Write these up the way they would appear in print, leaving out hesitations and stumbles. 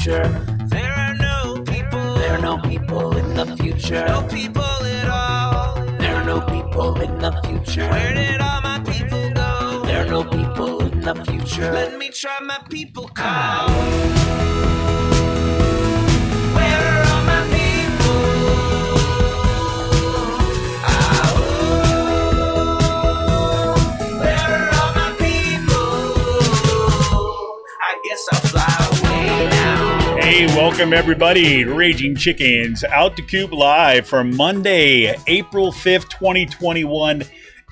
future. There are no people. There are no people in the future. No people at all. There are no people in the future. Where did all my people go? There are no people in the future. Let me try my people call. Where are all my people? Where are all my people? I guess I'll fly away now. Hey, welcome everybody to Raging Chickens Out to Coop Live for Monday, April 5th, 2021.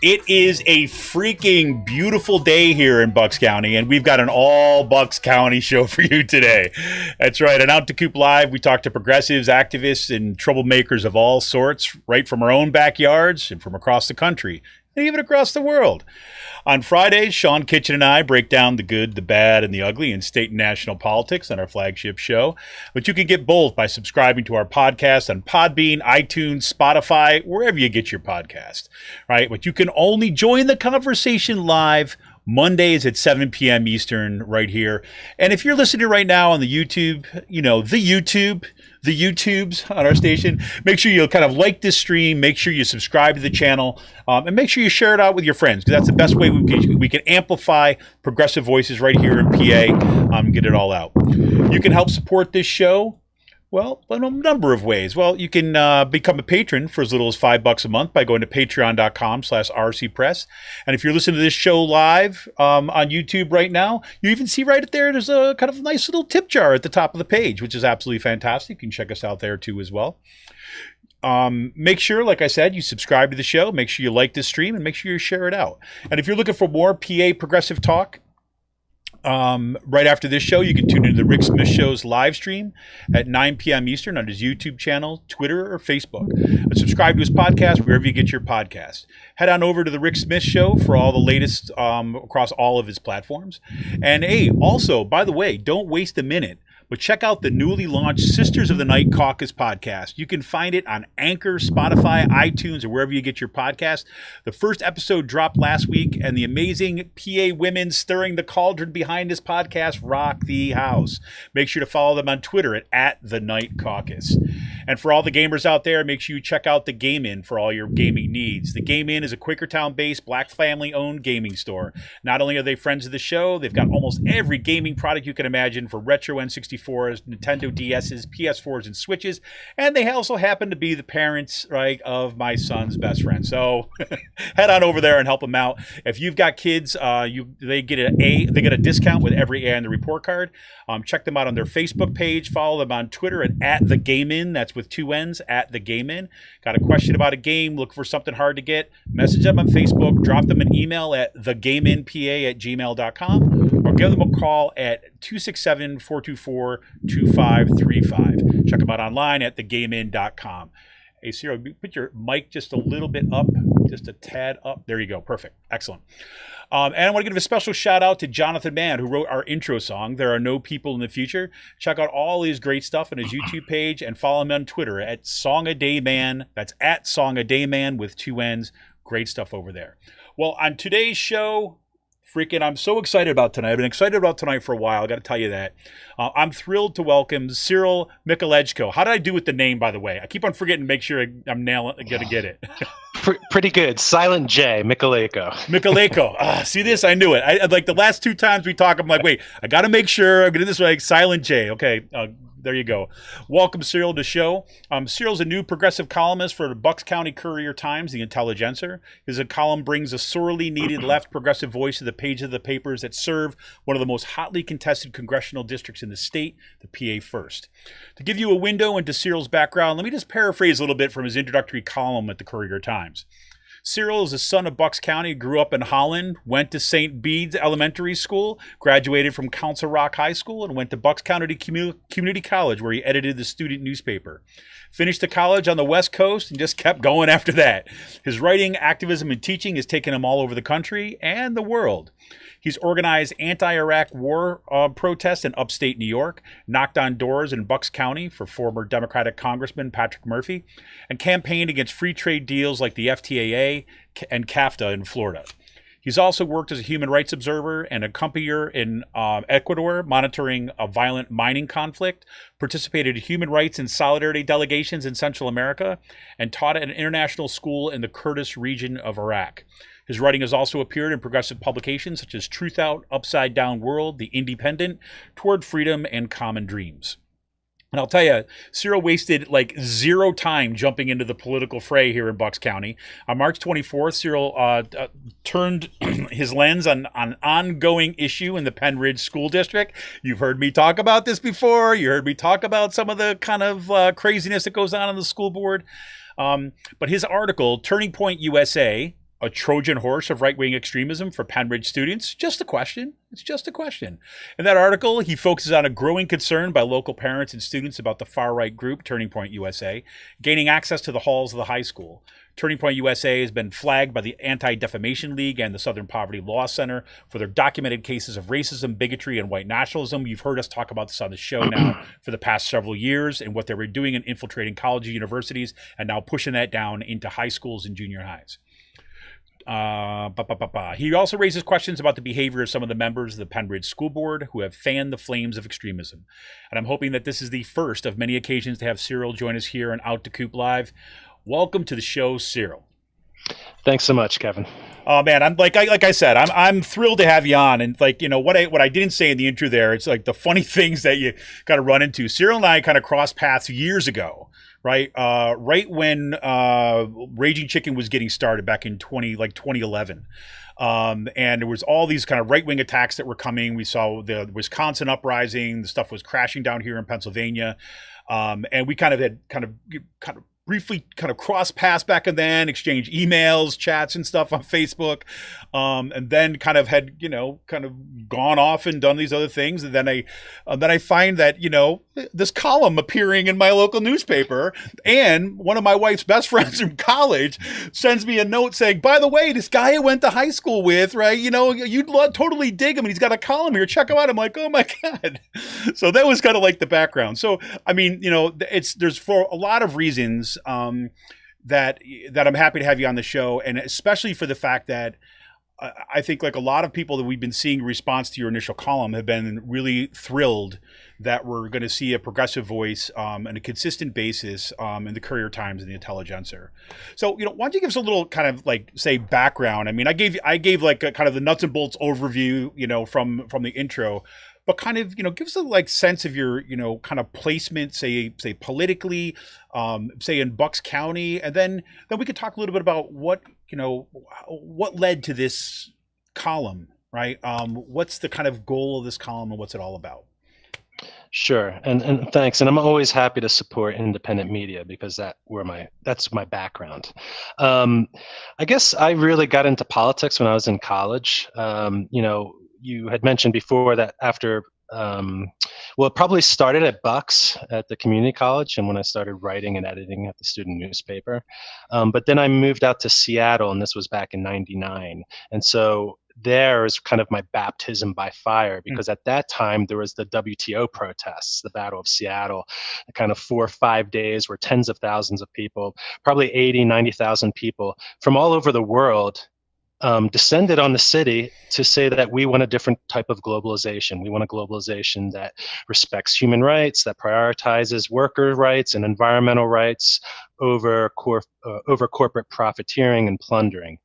It is a freaking beautiful day here in Bucks County, and we've got an all Bucks County show for you today. That's right, and Out to Coop Live, we talk to progressives, activists, and troublemakers of all sorts, right from our own backyards and from across the country, and even across the world. On Fridays, Sean Kitchen and I break down the good, the bad, and the ugly in state and national politics on our flagship show. But you can get both by subscribing to our podcast on Podbean, iTunes, Spotify, wherever you get your podcast, right? But you can only join the conversation live Mondays at 7 p.m. Eastern right here. And if you're listening right now on the YouTube, the YouTubes on our station, make sure you kind of like this stream, make sure you subscribe to the channel, and make sure you share it out with your friends, because that's the best way we can amplify progressive voices right here in PA, get it all out. You can help support this show, well, in a number of ways. Well, you can become a patron for as little as $5 a month by going to patreon.com/rcpress. And if you're listening to this show live on YouTube right now, you even see right there, there's a kind of nice little tip jar at the top of the page, which is absolutely fantastic. You can check us out there too as well. Make sure, like I said, you subscribe to the show. Make sure you like this stream and make sure you share it out. And if you're looking for more PA progressive talk, right after this show, you can tune into the Rick Smith Show's live stream at 9 p.m. Eastern on his YouTube channel, Twitter, or Facebook. And subscribe to his podcast wherever you get your podcast. Head on over to the Rick Smith Show for all the latest across all of his platforms. And hey, also, by the way, don't waste a minute, but check out the newly launched Sisters of the Night Caucus podcast. You can find it on Anchor, Spotify, iTunes, or wherever you get your podcast. The first episode dropped last week, and the amazing PA women stirring the cauldron behind this podcast rock the house. Make sure to follow them on Twitter at the Night Caucus. And for all the gamers out there, make sure you check out the Game Inn for all your gaming needs. The Game Inn is a Quakertown-based, black family-owned gaming store. Not only are they friends of the show, they've got almost every gaming product you can imagine for retro N64s, Nintendo DSs, PS4s, and Switches, and they also happen to be the parents, right, of my son's best friend. So head on over there and help them out. If you've got kids, they get a discount with every A in the report card. Check them out on their Facebook page. Follow them on Twitter at the Game Inn. That's with 2 N's, at the Game Inn. Got a question about a game? Look for something hard to get? Message them on Facebook. Drop them an email at thegameinpa@gmail.com, or give them a call at 267-424-2535. Check them out online at thegamein.com. Hey, Cyril, put your mic just a little bit up, just a tad up. There you go. Perfect. Excellent. And I want to give a special shout out to Jonathan Mann, who wrote our intro song, There Are No People in the Future. Check out all his great stuff on his YouTube page and follow him on Twitter at SongADayMan. That's at SongADayMan with 2 N's. Great stuff over there. Well, on today's show, I'm so excited about tonight. I've been excited about tonight for a while. I got to tell you that. I'm thrilled to welcome Cyril Mychalejko. How did I do with the name, by the way? I keep on forgetting to make sure I'm going to get it. Pretty good. Silent J, Mychalejko. Mychalejko. See this? I knew it. I like the last 2 times we talk, I'm like, wait, I got to make sure I'm going to do this right. Silent J. Okay. There you go. Welcome, Cyril, to the show. Cyril's a new progressive columnist for the Bucks County Courier Times, the Intelligencer. His column brings a sorely needed left progressive voice to the pages of the papers that serve one of the most hotly contested congressional districts in the state, the PA 1st. To give you a window into Cyrils background, let me just paraphrase a little bit from his introductory column at the Courier Times. Cyril is a son of Bucks County, grew up in Holland, went to St. Bede Elementary School, graduated from Council Rock High School, and went to Bucks County Community College, where he edited the student newspaper. Finished the college on the West Coast and just kept going after that. His writing, activism, and teaching has taken him all over the country and the world. He's organized anti-Iraq war protests in upstate New York, knocked on doors in Bucks County for former Democratic Congressman Patrick Murphy, and campaigned against free trade deals like the FTAA and CAFTA in Florida. He's also worked as a human rights observer and accompanier in Ecuador, monitoring a violent mining conflict, participated in human rights and solidarity delegations in Central America, and taught at an international school in the Kurdish region of Iraq. His writing has also appeared in progressive publications such as Truthout, Upside Down World, The Indypendent, Toward Freedom, and Common Dreams. And I'll tell you, Cyril wasted like zero time jumping into the political fray here in Bucks County. On March 24th, Cyril turned his lens on an ongoing issue in the Pennridge School District. You've heard me talk about this before. You heard me talk about some of the kind of craziness that goes on the school board. But his article, Turning Point USA, a Trojan horse of right-wing extremism for Pennridge students? Just a question. It's just a question. In that article, he focuses on a growing concern by local parents and students about the far-right group, Turning Point USA, gaining access to the halls of the high school. Turning Point USA has been flagged by the Anti-Defamation League and the Southern Poverty Law Center for their documented cases of racism, bigotry, and white nationalism. You've heard us talk about this on the show now for the past several years and what they were doing in infiltrating colleges and universities and now pushing that down into high schools and junior highs. He also raises questions about the behavior of some of the members of the Pennridge School Board who have fanned the flames of extremism. And I'm hoping that this is the first of many occasions to have Cyril join us here on Out to Coop Live. Welcome to the show, Cyril. Thanks so much, Kevin. Oh man, I'm like I said, I'm thrilled to have you on. And like, you know, what I didn't say in the intro there, it's like the funny things that you got to run into. Cyril and I kind of crossed paths years ago. Right, right when Raging Chicken was getting started back in 2011, and there was all these kind of right-wing attacks that were coming. We saw the Wisconsin uprising. The stuff was crashing down here in Pennsylvania, and we kind of briefly kind of crossed paths back and then exchanged emails, chats, and stuff on Facebook, and then kind of had kind of gone off and done these other things. And then I find that this column appearing in my local newspaper, and one of my wife's best friends from college sends me a note saying, by the way, this guy I went to high school with, right? You'd totally dig him, and he's got a column here. Check him out. I'm like, oh my God. So that was kind of like the background. So, I mean, there's for a lot of reasons that I'm happy to have you on the show, and especially for the fact that I think like a lot of people that we've been seeing in response to your initial column have been really thrilled that we're going to see a progressive voice on a consistent basis in the Courier Times and the Intelligencer. So, why don't you give us a little kind of like, say, background? I mean, I gave like a kind of the nuts and bolts overview, from the intro, but kind of, give us a like sense of your, kind of placement, say politically, say in Bucks County, and then we could talk a little bit about what led to this column, right? What's the kind of goal of this column and what's it all about? Sure, and thanks. And I'm always happy to support independent media because that's my background. I guess I really got into politics when I was in college. You had mentioned before that after, it probably started at Bucks at the community college and when I started writing and editing at the student newspaper. But then I moved out to Seattle, and this was back in '99. And so there is kind of my baptism by fire, because at that time there was the WTO protests, the Battle of Seattle, kind of 4 or 5 days where tens of thousands of people, probably 80, 90,000 people from all over the world descended on the city to say that we want a different type of globalization. We want a globalization that respects human rights, that prioritizes worker rights and environmental rights over corporate profiteering and plundering.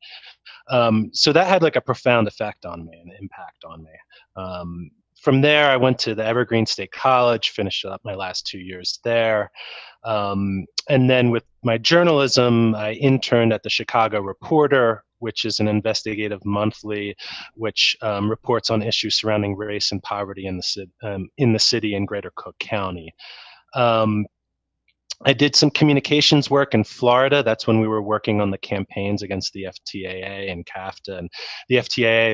So that had like a profound effect on me, an impact on me. From there, I went to the Evergreen State College, finished up my last 2 years there. And then with my journalism, I interned at the Chicago Reporter, which is an investigative monthly which reports on issues surrounding race and poverty in the city and Greater Cook County. I did some communications work in Florida. That's when we were working on the campaigns against the FTAA and CAFTA. And the FTAA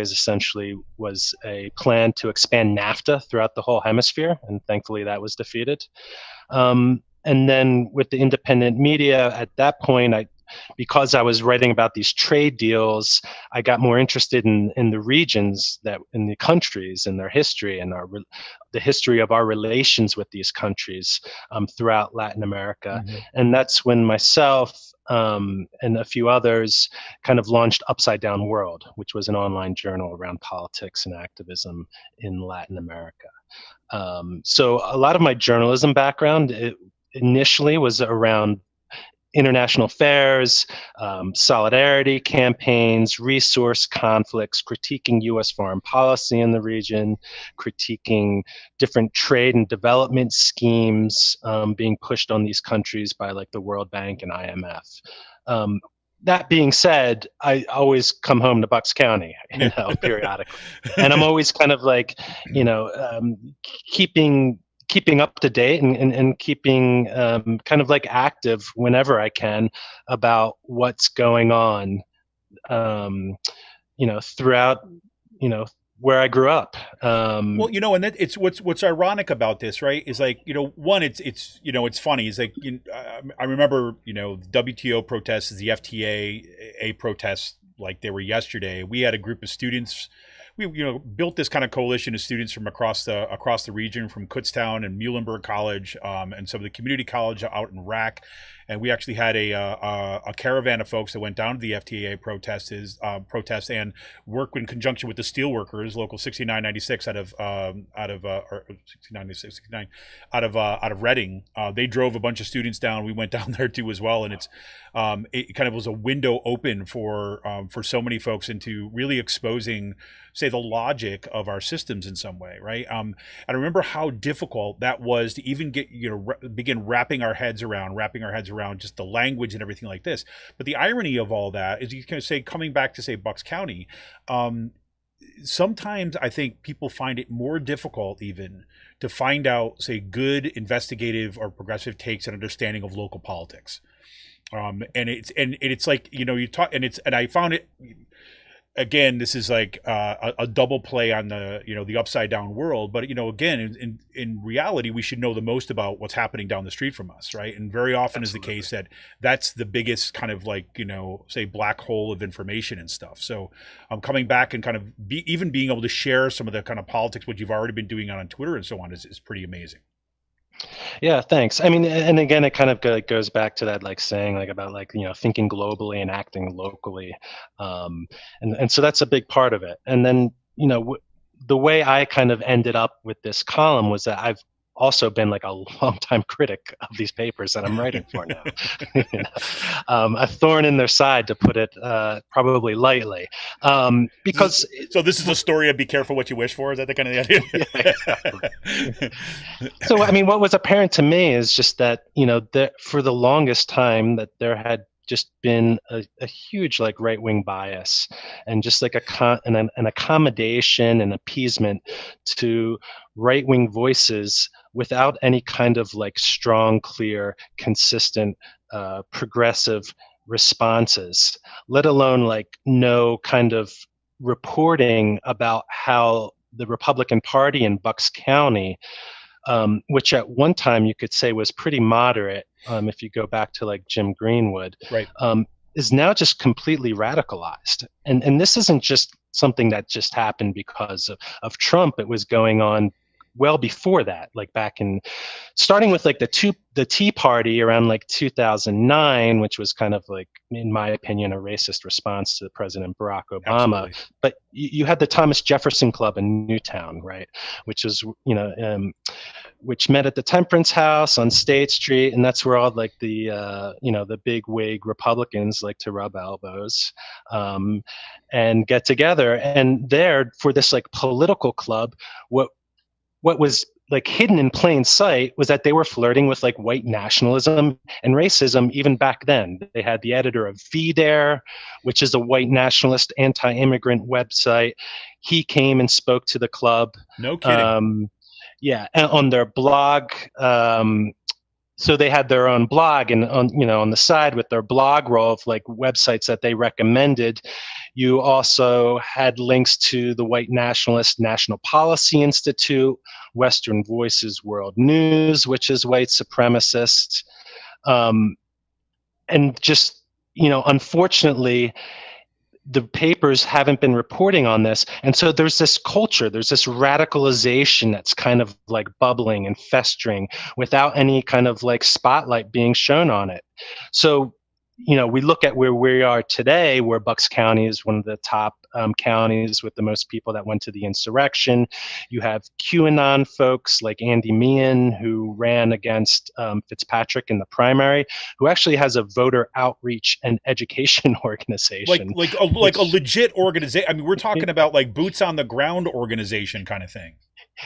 was a plan to expand NAFTA throughout the whole hemisphere, and thankfully that was defeated. And then with the independent media, at that point, because I was writing about these trade deals, I got more interested in the regions, in the countries and their history and the history of our relations with these countries throughout Latin America. Mm-hmm. And that's when myself and a few others kind of launched Upside Down World, which was an online journal around politics and activism in Latin America. So a lot of my journalism background initially was around international affairs, solidarity campaigns, resource conflicts, critiquing U.S. foreign policy in the region, critiquing different trade and development schemes being pushed on these countries by like the World Bank and IMF. That being said, I always come home to Bucks County, periodically, and I'm always kind of like, keeping up to date and keeping kind of like active whenever I can about what's going on, throughout, where I grew up. Well, and that it's what's ironic about this, right? Is like, one, it's funny. It's like, I remember, the WTO protests, the FTAA protests, like they were yesterday. We had a group of students. We built this kind of coalition of students from across the region, from Kutztown and Muhlenberg College, and some of the community college out in RAC. And we actually had a caravan of folks that went down to the FTAA protest and worked in conjunction with the steelworkers, local 6996 out of Reading. They drove a bunch of students down. We went down there too as well, and it kind of was a window open for so many folks into really exposing, say, the logic of our systems in some way, right? And I remember how difficult that was to even get, begin wrapping our heads around just the language and everything like this. But the irony of all that is, you can say, coming back to say Bucks County, sometimes I think people find it more difficult even to find out, say, good investigative or progressive takes and understanding of local politics. And it's like, you talk, and I found it, again, this is like a double play on the upside down world. But, again, in reality, we should know the most about what's happening down the street from us, right? And very often is the case that's the biggest kind of like, say, black hole of information and stuff. So coming back and kind of being able to share some of the kind of politics, what you've already been doing on Twitter and so on is pretty amazing. Yeah, thanks. I mean, and again, it kind of goes back to that, like saying like about like, thinking globally and acting locally. And so that's a big part of it. And then, the way I kind of ended up with this column was that I've also been like a longtime critic of these papers that I'm writing for now. A thorn in their side, to put it probably lightly. Because so this is a story of be careful what you wish for. Is that the kind of the idea? Yeah, exactly. So I mean, what was apparent to me is just that for the longest time that there had just been a huge like right-wing bias and just like an accommodation and appeasement to right-wing voices without any kind of like strong, clear, consistent, progressive responses, let alone like no kind of reporting about how the Republican Party in Bucks County, which at one time you could say was pretty moderate, if you go back to like Jim Greenwood, right, is now just completely radicalized. And this isn't just something that just happened because of Trump. It was going on well before that, like back in, starting with like the Tea Party around like 2009, which was kind of like, in my opinion, a racist response to President Barack Obama. Absolutely. But you had the Thomas Jefferson Club in Newtown, right, which is which met at the Temperance House on State Street, and that's where all like the the big wig Republicans like to rub elbows and get together. And there, for this like political club, what was like hidden in plain sight was that they were flirting with like white nationalism and racism even back then. They had the editor of VDare, which is a white nationalist anti-immigrant website. He came and spoke to the club. No kidding. Yeah, on their blog. So they had their own blog, and on the side with their blog roll of like websites that they recommended, you also had links to the White Nationalist National Policy Institute, Western Voices World News, which is white supremacist, and just unfortunately, the papers haven't been reporting on this. And so there's this culture, there's this radicalization that's kind of like bubbling and festering without any kind of like spotlight being shown on it. So, we look at where we are today, where Bucks County is one of the top counties with the most people that went to the insurrection. You have QAnon folks like Andy Meehan, who ran against Fitzpatrick in the primary, who actually has a voter outreach and education organization. Like a legit organization. I mean, we're talking about like boots on the ground organization kind of thing.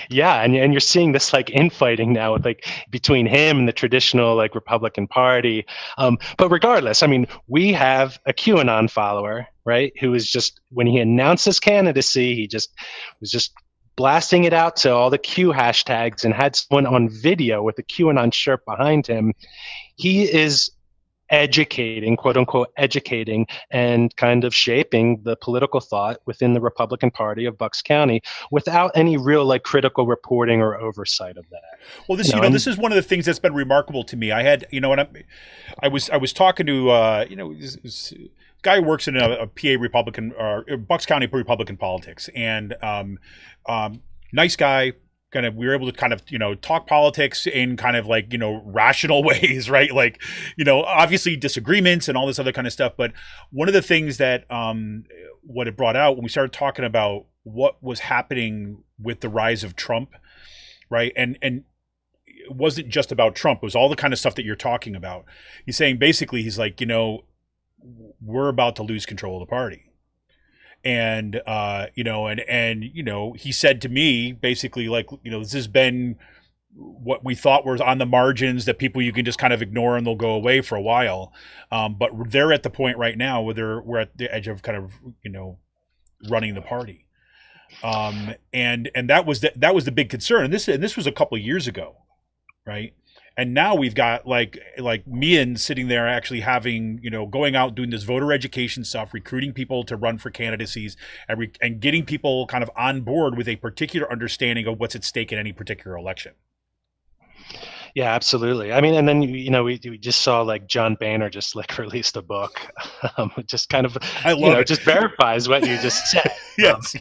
Yeah, and you're seeing this like infighting now with like between him and the traditional like Republican Party. But regardless, I mean, we have a QAnon follower, right, who is just, when he announced his candidacy, he just was just blasting it out to all the Q hashtags and had someone on video with a QAnon shirt behind him. He is educating, quote unquote, educating and kind of shaping the political thought within the Republican Party of Bucks County without any real like critical reporting or oversight of that. Well, this, this is one of the things that's been remarkable to me. I had, when I was talking to, this guy who works in a PA Republican or Bucks County Republican politics, and nice guy. Kind of, we were able to kind of, talk politics in kind of like, rational ways, right? Like, obviously disagreements and all this other kind of stuff. But one of the things that, what it brought out when we started talking about what was happening with the rise of Trump, right? And it wasn't just about Trump. It was all the kind of stuff that you're talking about. He's saying, basically, he's like, we're about to lose control of the party. And, he said to me, basically, like, this has been what we thought was on the margins, that people you can just kind of ignore and they'll go away for a while. But they're at the point right now where we're at the edge of kind of, running the party. And that was the big concern. And this was a couple of years ago, right? And now we've got like Meehan sitting there actually having, going out doing this voter education stuff, recruiting people to run for candidacies, and getting people kind of on board with a particular understanding of what's at stake in any particular election. Yeah, absolutely. I mean, and then, we just saw like John Boehner just like released a book, just kind of, just verifies what you just said. Yes.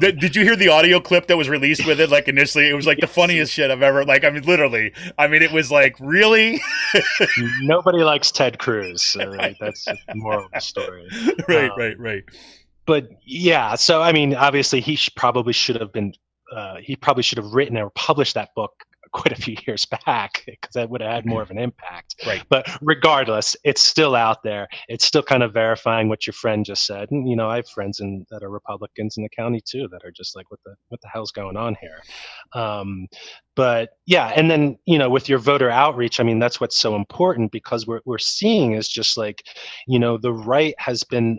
Did you hear the audio clip that was released with it? Like initially, it was like the funniest shit I've ever, like, I mean, literally, it was like, really? Nobody likes Ted Cruz. Right? That's the moral of the story. Right. But yeah, so, I mean, obviously he probably should have written or published that book quite a few years back, because that would have had more of an impact. Right. But regardless, it's still out there. It's still kind of verifying what your friend just said. And, I have friends that are Republicans in the county too, that are just like, what the hell's going on here? But yeah, and then, with your voter outreach, I mean, that's what's so important, because we're seeing is just like, the right has been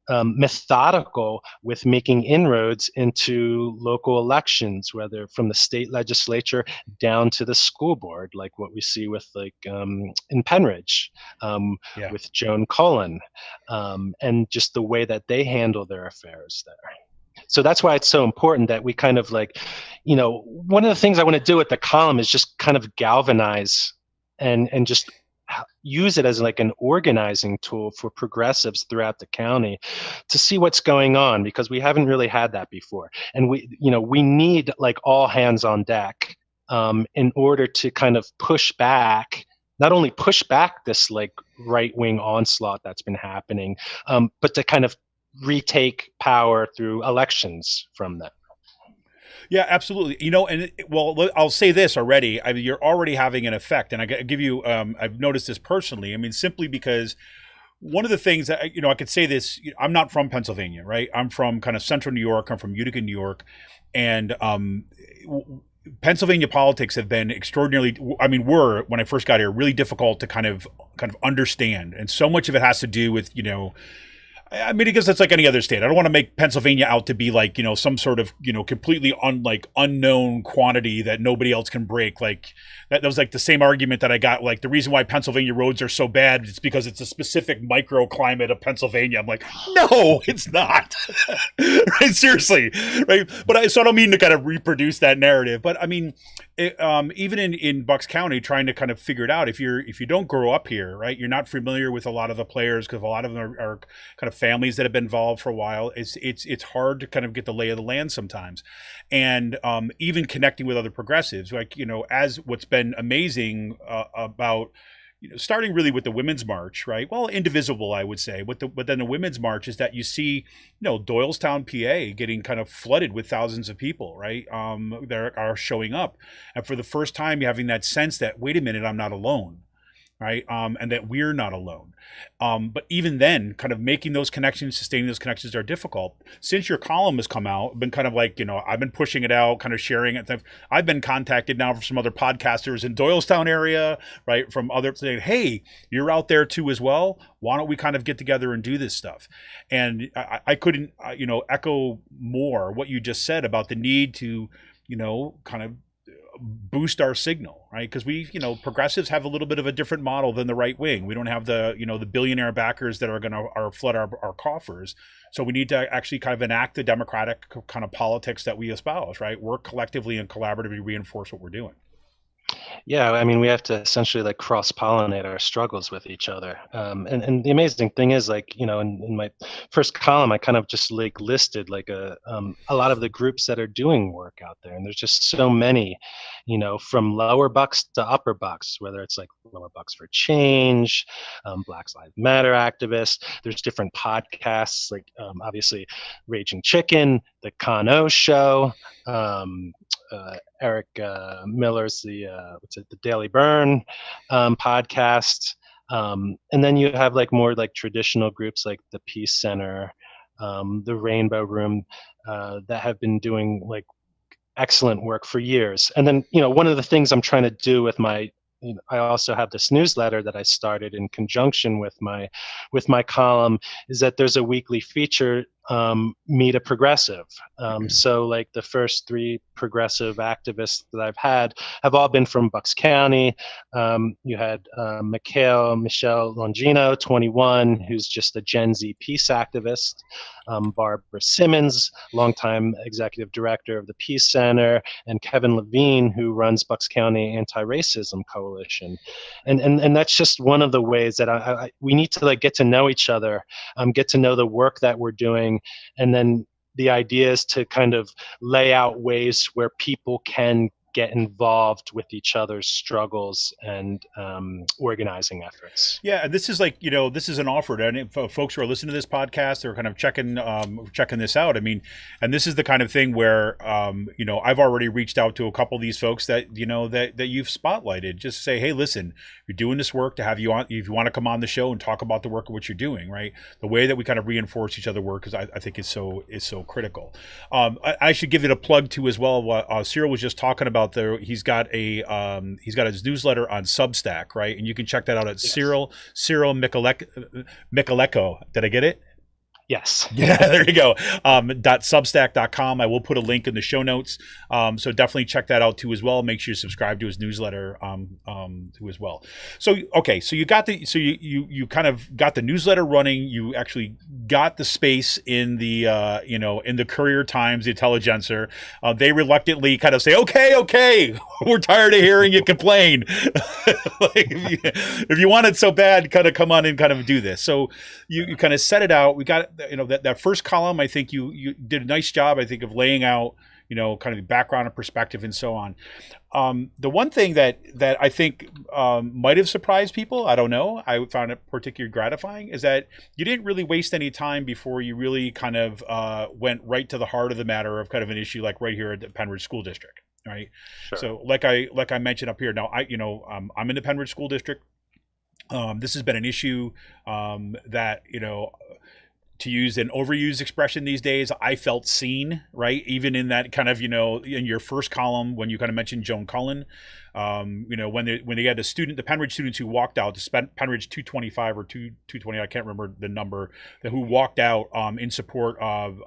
methodical with making inroads into local elections, whether from the state legislature down to the school board, like what we see with like in Pennridge with Joan Cullen, and just the way that they handle their affairs there. So that's why it's so important that we kind of like, one of the things I want to do with the column is just kind of galvanize and just use it as like an organizing tool for progressives throughout the county to see what's going on, because we haven't really had that before. And we need like all hands on deck in order to kind of not only push back this like right-wing onslaught that's been happening, but to kind of retake power through elections from them. Yeah, absolutely. I'll say this already. I mean, you're already having an effect, and I give you. I've noticed this personally. I mean, simply because one of the things that I could say this. I'm not from Pennsylvania, right? I'm from kind of central New York. I'm from Utica, New York, and Pennsylvania politics have been extraordinarily. I mean, were when I first got here really difficult to kind of understand, and so much of it has to do with I mean, because it's like any other state. I don't want to make Pennsylvania out to be like, some sort of, completely unknown quantity that nobody else can break. Like that was like the same argument that I got. Like the reason why Pennsylvania roads are so bad is because it's a specific microclimate of Pennsylvania. I'm like, no, it's not. Right? Seriously. Right. But so I don't mean to kind of reproduce that narrative, but I mean, even in Bucks County, trying to kind of figure it out, if you don't grow up here, right, you're not familiar with a lot of the players, because a lot of them are kind of families that have been involved for a while. It's hard to kind of get the lay of the land sometimes, and even connecting with other progressives, like as what's been amazing about starting really with the Women's March, right? Well, indivisible, I would say. But then the Women's March is that you see, Doylestown, PA, getting kind of flooded with thousands of people, right? That are showing up, and for the first time, you're having that sense that, wait a minute, I'm not alone. Right. And that we're not alone. But even then, kind of making those connections, sustaining those connections are difficult. Since your column has come out, I've been kind of like, I've been pushing it out, kind of sharing it. I've been contacted now from some other podcasters in Doylestown area, right? From other saying, hey, you're out there too as well. Why don't we kind of get together and do this stuff? And I couldn't, echo more what you just said about the need to, kind of boost our signal, right? Because we, progressives have a little bit of a different model than the right wing. We don't have the, the billionaire backers that are going to flood our coffers. So we need to actually kind of enact the democratic kind of politics that we espouse, right? Work collectively and collaboratively reinforce what we're doing. Yeah, I mean, we have to essentially like cross-pollinate our struggles with each other. And the amazing thing is, like, in my first column, I kind of just like listed like a lot of the groups that are doing work out there. And there's just so many, from lower bucks to upper bucks, whether it's like Lower Bucks for Change, Black Lives Matter activists. There's different podcasts, like obviously Raging Chicken, The Con O Show, Eric Miller's the Daily Burn podcast, and then you have like more like traditional groups like the Peace Center, the Rainbow Room, that have been doing like excellent work for years. And then one of the things I'm trying to do with my I also have this newsletter that I started in conjunction with my column, is that there's a weekly feature, Meet a Progressive. So like the first 3 progressive activists that I've had have all been from Bucks County. You had Michelle Longino, 21, who's just a Gen Z peace activist. Barbara Simmons, longtime executive director of the Peace Center, and Kevin Levine, who runs Bucks County Anti-Racism Coalition. And that's just one of the ways that we need to like get to know each other, get to know the work that we're doing, and then the idea is to kind of lay out ways where people can get involved with each other's struggles and organizing efforts. Yeah, and this is like, this is an offer to any folks who are listening to this podcast. They're kind of checking this out. I mean, and this is the kind of thing where, I've already reached out to a couple of these folks that, that you've spotlighted. Just say, hey, listen, you're doing this work to have you on. If you want to come on the show and talk about the work of what you're doing, right? The way that we kind of reinforce each other's work, I think is so critical. I should give it a plug too as well. What Cyril was just talking about. He's got his newsletter on Substack, right? And you can check that out at Cyril Mychalejko. Did I get it? Yes. Yeah, there you go. .substack.com. I will put a link in the show notes. So definitely check that out too as well. Make sure you subscribe to his newsletter too as well. So okay, so you kind of got the newsletter running. You actually got the space in the in the Courier Times, the Intelligencer. They reluctantly kind of say, okay, we're tired of hearing you complain. Like, if you want it so bad, kind of come on and kind of do this. So you kind of set it out. We got that first column. I think you did a nice job, I think, of laying out, kind of the background and perspective and so on. The one thing that I think might have surprised people, I don't know, I found it particularly gratifying, is that you didn't really waste any time before you really kind of went right to the heart of the matter of kind of an issue like right here at the Pennridge School District, right? Sure. So like I mentioned up here, now I'm in the Pennridge School District. This has been an issue that, to use an overused expression these days, I felt seen, right? Even in that kind of, in your first column, when you kind of mentioned Joan Cullen, when they had the Pennridge students who walked out, Pennridge 225 or 220, I can't remember the number, who walked out in support of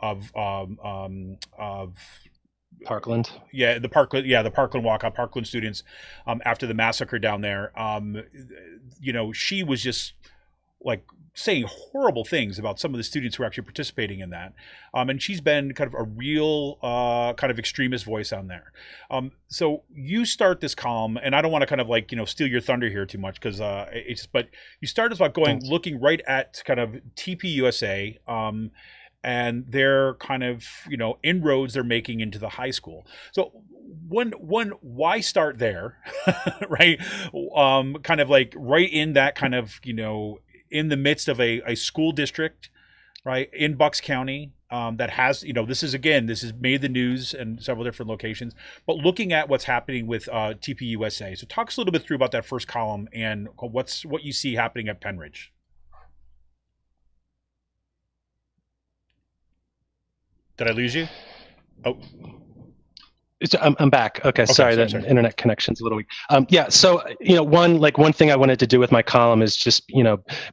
Parkland. Yeah, the Parkland walkout, Parkland students after the massacre down there. She was just like saying horrible things about some of the students who are actually participating in that. And she's been kind of a real kind of extremist voice on there. So you start this column, and I don't want to kind of like, steal your thunder here too much, because but you start as about looking right at kind of TPUSA, and their kind of, inroads they're making into the high school. So why start there, right? Kind of like right in that kind of, in the midst of a school district, right, in Bucks County, that has, this has made the news in several different locations, but looking at what's happening with TPUSA. So talk us a little bit through about that first column and what you see happening at Pennridge. Did I lose you? Oh. I'm back. Okay, sorry, the internet connection's a little weak. So one thing I wanted to do with my column is just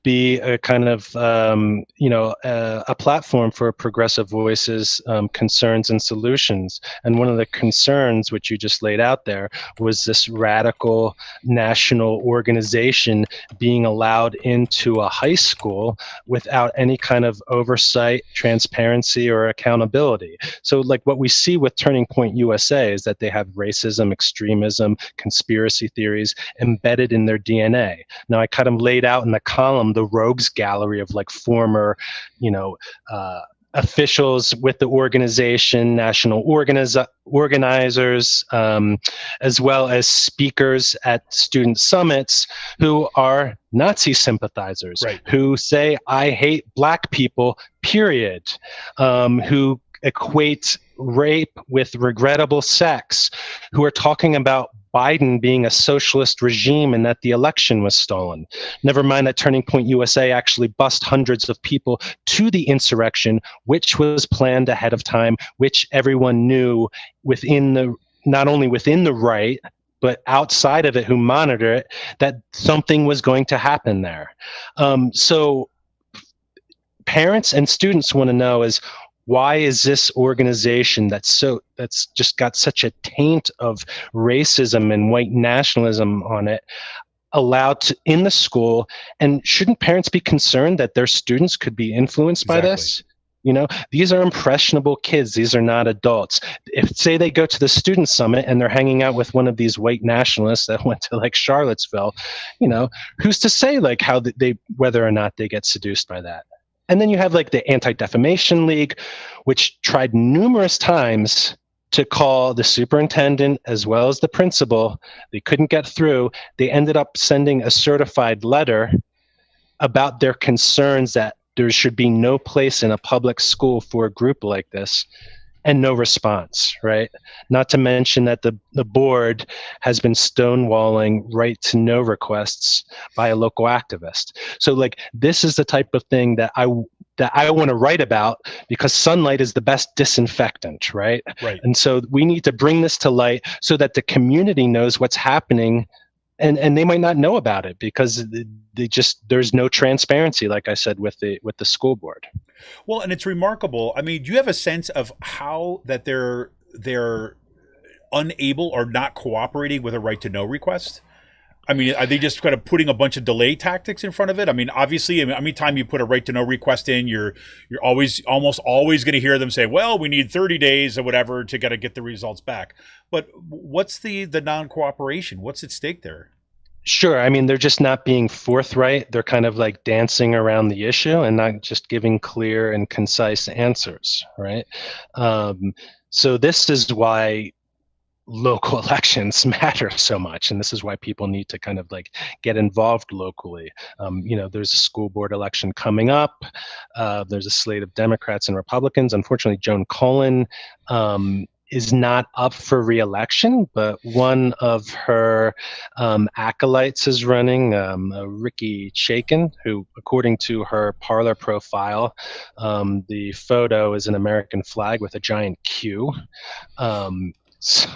be a kind of a platform for progressive voices, concerns, and solutions. And one of the concerns, which you just laid out there, was this radical national organization being allowed into a high school without any kind of oversight, transparency, or accountability. So, like what we see with Turning Point USA is that they have racism, extremism, conspiracy theories embedded in their DNA. Now, I kind of laid out in the column the rogues gallery of like former, officials with the organization, national organizers, as well as speakers at student summits who are Nazi sympathizers, right, who say, "I hate black people," period, who equate rape with regrettable sex, who are talking about Biden being a socialist regime and that the election was stolen. Never mind that Turning Point USA actually bussed hundreds of people to the insurrection, which was planned ahead of time, which everyone knew not only within the right, but outside of it who monitor it, that something was going to happen there. So parents and students want to know is, why is this organization that's just got such a taint of racism and white nationalism on it allowed to, in the school? And shouldn't parents be concerned that their students could be influenced by this? These are impressionable kids. These are not adults. If, say, they go to the student summit and they're hanging out with one of these white nationalists that went to like Charlottesville, who's to say like how whether or not they get seduced by that? And then you have like the Anti-Defamation League, which tried numerous times to call the superintendent as well as the principal. They couldn't get through. They ended up sending a certified letter about their concerns that there should be no place in a public school for a group like this, and no response, right? Not to mention that the board has been stonewalling right to know requests by a local activist. So like this is the type of thing that I want to write about, because sunlight is the best disinfectant, right? Right. And so we need to bring this to light so that the community knows what's happening, and they might not know about it because there's no transparency, like I said, with the school board. Well, and it's remarkable. I mean, do you have a sense of how that they're unable or not cooperating with a right to know request? I mean, are they just kind of putting a bunch of delay tactics in front of it? I mean, obviously, anytime you put a right to know request in, you're almost always going to hear them say, "Well, we need 30 days or whatever to get the results back." But what's the non-cooperation? What's at stake there? Sure. I mean, they're just not being forthright. They're kind of like dancing around the issue and not just giving clear and concise answers, right? So this is why local elections matter so much, and this is why people need to kind of like get involved locally. There's a school board election coming up. There's a slate of Democrats and Republicans. Unfortunately, Joan Cullen is not up for re-election, but one of her acolytes is running, Ricky Chaikin, who, according to her Parler profile, the photo is an American flag with a giant Q. What's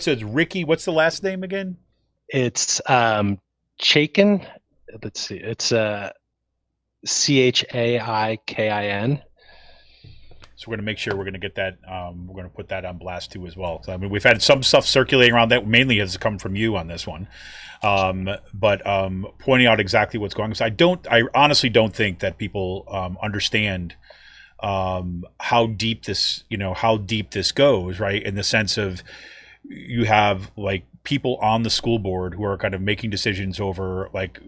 it, Ricky? What's the last name again? It's Chaikin. Let's see. It's Chaikin. So we're going to make sure we're going to get that. We're going to put that on blast too as well. So, I mean, we've had some stuff circulating around that mainly has come from you on this one, but pointing out exactly what's going on. So I honestly don't think that people understand how deep this goes, right? In the sense of you have like people on the school board who are kind of making decisions over, like,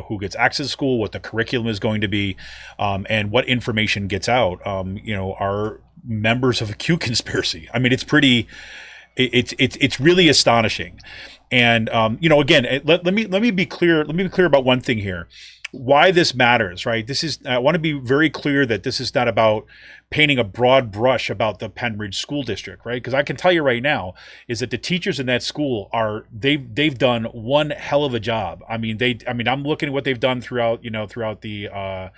who gets access to school, what the curriculum is going to be, and what information gets out, are members of a Q conspiracy. I mean, it's really astonishing. And, again, let me be clear. Let me be clear about one thing here. Why this matters, right? I want to be very clear that this is not about painting a broad brush about the Pennridge school district, right? Because I can tell you right now is that the teachers in that school they've done one hell of a job. I mean, I'm looking at what they've done throughout the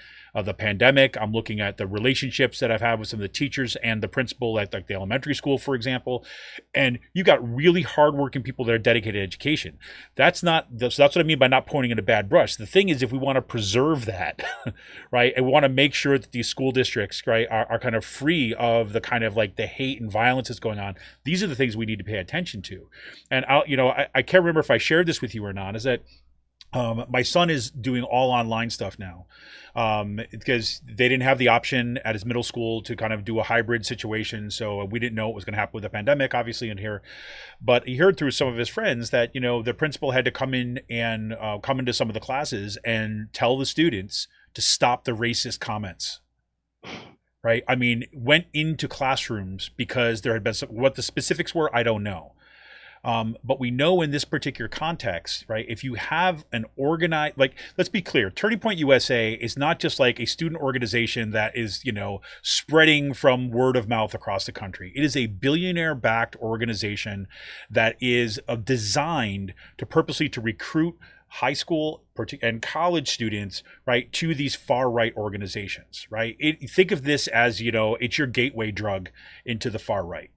pandemic. I'm looking at the relationships that I've had with some of the teachers and the principal at like the elementary school, for example. And you've got really hardworking people that are dedicated to education. That's what I mean by not pointing in a bad brush. The thing is, if we want to preserve that, right, and we want to make sure that these school districts, right, are kind of free of the kind of like the hate and violence that's going on, these are the things we need to pay attention to. And I can't remember if I shared this with you or not, is that my son is doing all online stuff now, because they didn't have the option at his middle school to kind of do a hybrid situation. So we didn't know what was going to happen with the pandemic, obviously, in here. But he heard through some of his friends that, the principal had to come in and come into some of the classes and tell the students to stop the racist comments. Right? I mean, went into classrooms because there had been what the specifics were, I don't know. But we know in this particular context, right, if you have an organized, like, let's be clear, Turning Point USA is not just like a student organization that is, spreading from word of mouth across the country. It is a billionaire-backed organization that is designed to purposely to recruit high school and college students, right, to these far-right organizations, right? Think of this as, it's your gateway drug into the far right.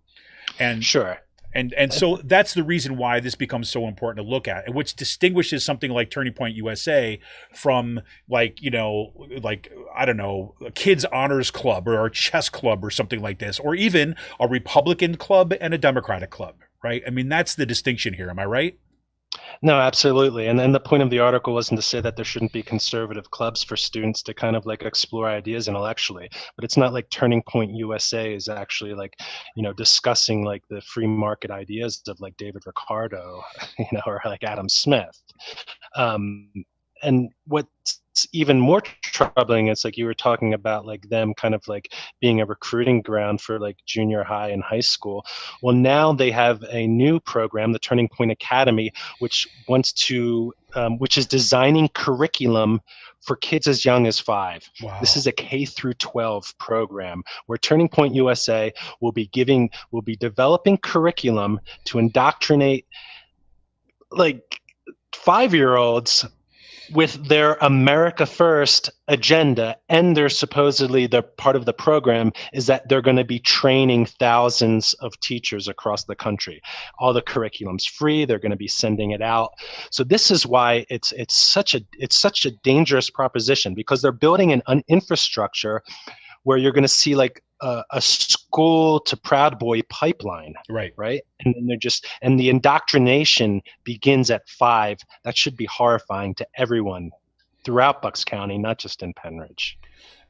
And sure. And so that's the reason why this becomes so important to look at, and which distinguishes something like Turning Point USA from like, I don't know, a kids honors club or a chess club or something like this, or even a Republican club and a Democratic club, right? I mean, that's the distinction here. Am I right? No, absolutely. And then the point of the article wasn't to say that there shouldn't be conservative clubs for students to kind of like explore ideas intellectually, but it's not like Turning Point USA is actually like, discussing like the free market ideas of like David Ricardo, or like Adam Smith. And what's even more troubling is like you were talking about like them kind of like being a recruiting ground for like junior high and high school. Well, now they have a new program, the Turning Point Academy, which is designing curriculum for kids as young as 5. Wow. This is a K through 12 program where Turning Point USA will be developing curriculum to indoctrinate like 5-year-olds with their America First agenda, and they're supposedly the part of the program is that they're going to be training thousands of teachers across the country. All the curriculum's free. They're going to be sending it out. So this is why it's such a dangerous proposition, because they're building an infrastructure where you're going to see like a school to Proud Boy pipeline, right? And then and the indoctrination begins at 5. That should be horrifying to everyone throughout Bucks County, not just in Pennridge.